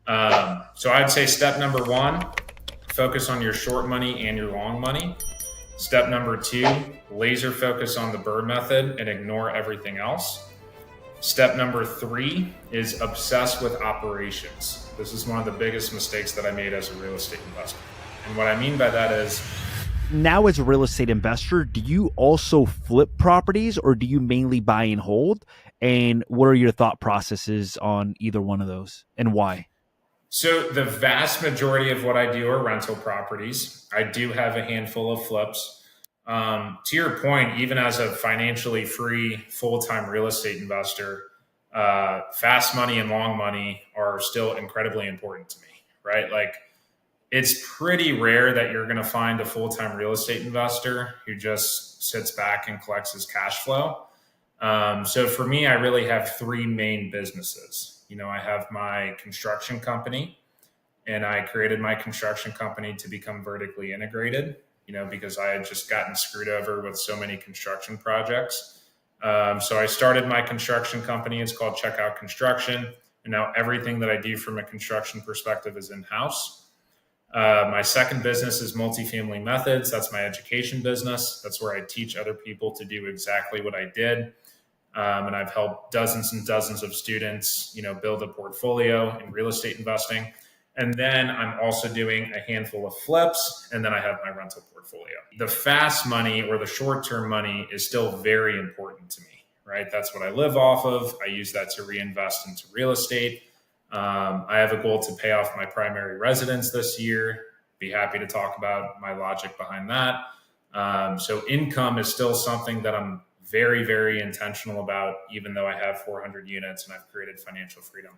So I'd say step number one, focus on your short money and your long money. Step number two, laser focus on the BRRRR method and ignore everything else. Step number three is obsess with operations. This is one of the biggest mistakes that I made as a real estate investor. And what I mean by that is, now as a real estate investor, do you also flip properties or do you mainly buy and hold? And what are your thought processes on either one of those and why? so the vast majority of what I do are rental properties. I do have a handful of flips. To your point, even as a financially free full-time real estate investor, fast money and long money are still incredibly important to me, right? Like, it's pretty rare that you're going to find a full-time real estate investor who just sits back and collects his cash flow. So for me, I really have three main businesses. I have my construction company, and I created my construction company to become vertically integrated, because I had just gotten screwed over with so many construction projects. So I started my construction company. It's called Checkout Construction. And now everything that I do from a construction perspective is in-house. My second business is Multifamily Methods. That's my education business. That's where I teach other people to do exactly what I did. And I've helped dozens and dozens of students, build a portfolio in real estate investing. And then I'm also doing a handful of flips, and then I have my rental portfolio. The fast money or the short-term money is still very important to me, right? That's what I live off of. I use that to reinvest into real estate. I have a goal to pay off my primary residence this year. Be happy to talk about my logic behind that. So income is still something that I'm very, very intentional about, even though I have 400 units and I've created financial freedom.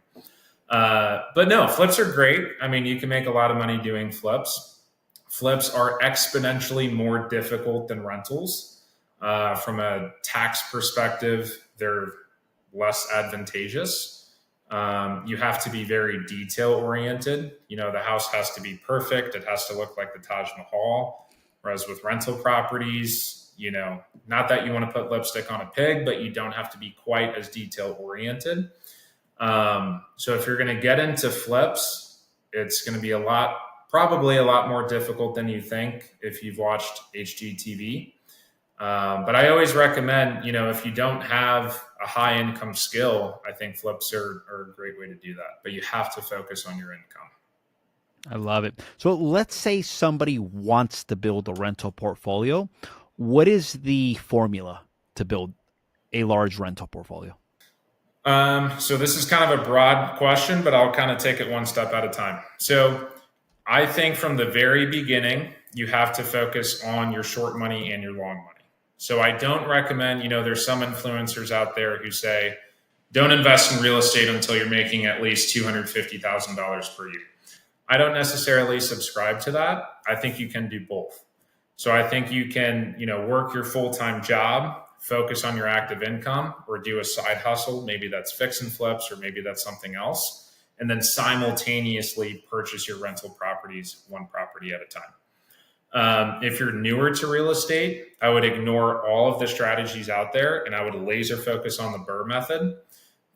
But no, flips are great. I mean, you can make a lot of money doing flips. Flips are exponentially more difficult than rentals. From a tax perspective, they're less advantageous. You have to be very detail oriented. The house has to be perfect. It has to look like the Taj Mahal. Whereas with rental properties, not that you want to put lipstick on a pig, but you don't have to be quite as detail oriented. So if you're going to get into flips, it's going to be probably a lot more difficult than you think if you've watched HGTV. But I always recommend, if you don't have a high income skill, I think flips are a great way to do that. But you have to focus on your income. I love it. So let's say somebody wants to build a rental portfolio. What is the formula to build a large rental portfolio? So this is kind of a broad question, but I'll kind of take it one step at a time. So I think from the very beginning, you have to focus on your short money and your long money. So I don't recommend, there's some influencers out there who say, don't invest in real estate until you're making at least $250,000 per year. I don't necessarily subscribe to that. I think you can do both. So I think you can, work your full-time job, focus on your active income, or do a side hustle. Maybe that's fix and flips, or maybe that's something else. And then simultaneously purchase your rental properties one property at a time. If you're newer to real estate, I would ignore all of the strategies out there and I would laser focus on the BRRRR method,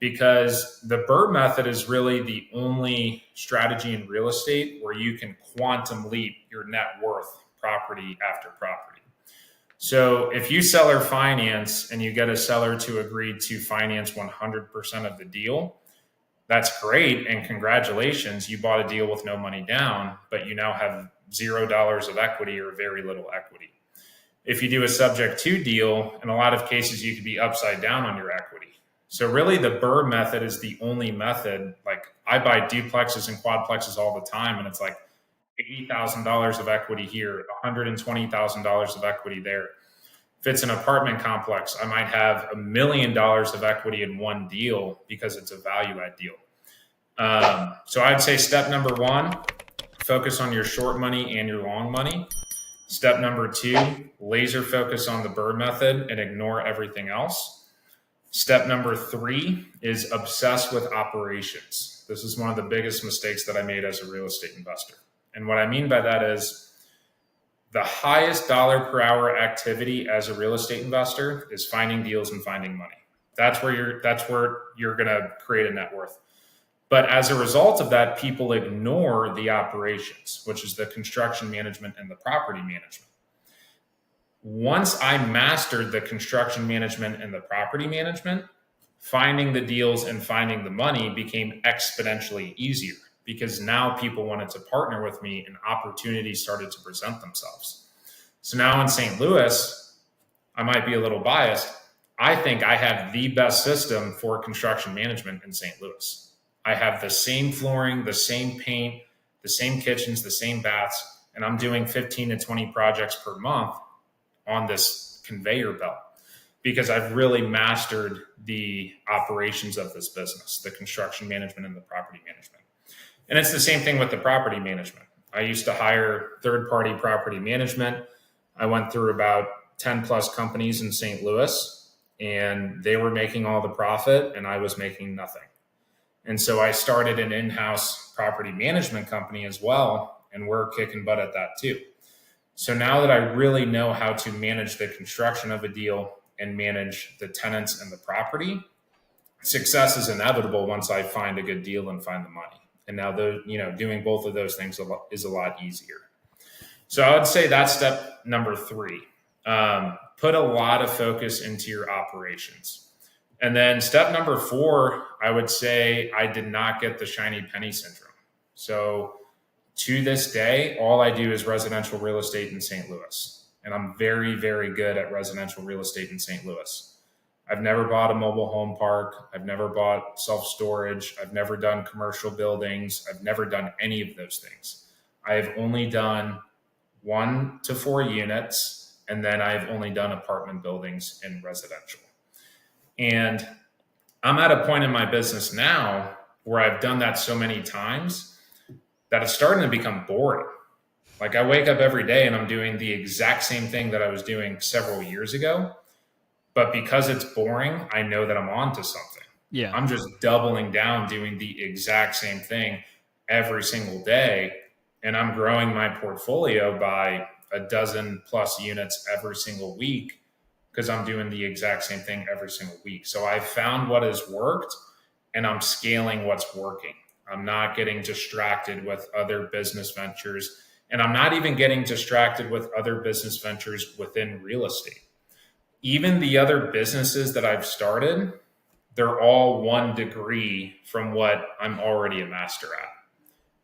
because the BRRRR method is really the only strategy in real estate where you can quantum leap your net worth property after property. So if you seller finance and you get a seller to agree to finance 100% of the deal, that's great. And congratulations, you bought a deal with no money down, but you now have $0 of equity or very little equity. If you do a subject to deal, in a lot of cases, you could be upside down on your equity. So really the BRRRR method is the only method. Like, I buy duplexes and quadplexes all the time, and it's like $80,000 of equity here, $120,000 of equity there. If it's an apartment complex, I might have $1 million of equity in one deal because it's a value add deal. So I'd say step number one, focus on your short money and your long money. Step number two, laser focus on the BRRRR method and ignore everything else. Step number three is obsess with operations. This is one of the biggest mistakes that I made as a real estate investor. And what I mean by that is the highest dollar per hour activity as a real estate investor is finding deals and finding money. That's where you're going to create a net worth. But as a result of that, people ignore the operations, which is the construction management and the property management. Once I mastered the construction management and the property management, finding the deals and finding the money became exponentially easier because now people wanted to partner with me and opportunities started to present themselves. So now in St. Louis, I might be a little biased. I think I have the best system for construction management in St. Louis. I have the same flooring, the same paint, the same kitchens, the same baths, and I'm doing 15 to 20 projects per month on this conveyor belt because I've really mastered the operations of this business, the construction management and the property management. And it's the same thing with the property management. I used to hire third-party property management. I went through about 10 plus companies in St. Louis, and they were making all the profit and I was making nothing. And so I started an in-house property management company as well, and we're kicking butt at that too. So now that I really know how to manage the construction of a deal and manage the tenants and the property, success is inevitable once I find a good deal and find the money. And now doing both of those things is a lot easier. So I would say that's step number 3. Put a lot of focus into your operations. And then step number 4, I would say I did not get the shiny penny syndrome. So to this day, all I do is residential real estate in St. Louis. And I'm very, very good at residential real estate in St. Louis. I've never bought a mobile home park. I've never bought self-storage. I've never done commercial buildings. I've never done any of those things. I've only done 1 to 4 units, and then I've only done apartment buildings in residential. And I'm at a point in my business now where I've done that so many times that it's starting to become boring. Like I wake up every day and I'm doing the exact same thing that I was doing several years ago. But because it's boring, I know that I'm on to something. Yeah. I'm just doubling down doing the exact same thing every single day. And I'm growing my portfolio by a dozen plus units every single week because I'm doing the exact same thing every single week. So I've found what has worked and I'm scaling what's working. I'm not getting distracted with other business ventures, and I'm not even getting distracted with other business ventures within real estate. Even the other businesses that I've started, they're all 1 degree from what I'm already a master at.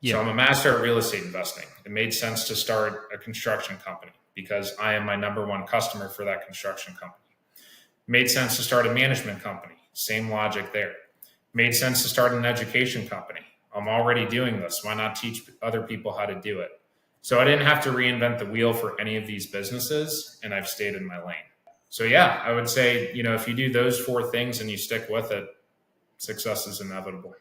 Yeah. So I'm a master at real estate investing. It made sense to start a construction company because I am my number 1 customer for that construction company. It made sense to start a management company. Same logic there. It made sense to start an education company. I'm already doing this. Why not teach other people how to do it? So I didn't have to reinvent the wheel for any of these businesses, and I've stayed in my lane. So yeah, I would say, if you do those 4 things and you stick with it, success is inevitable.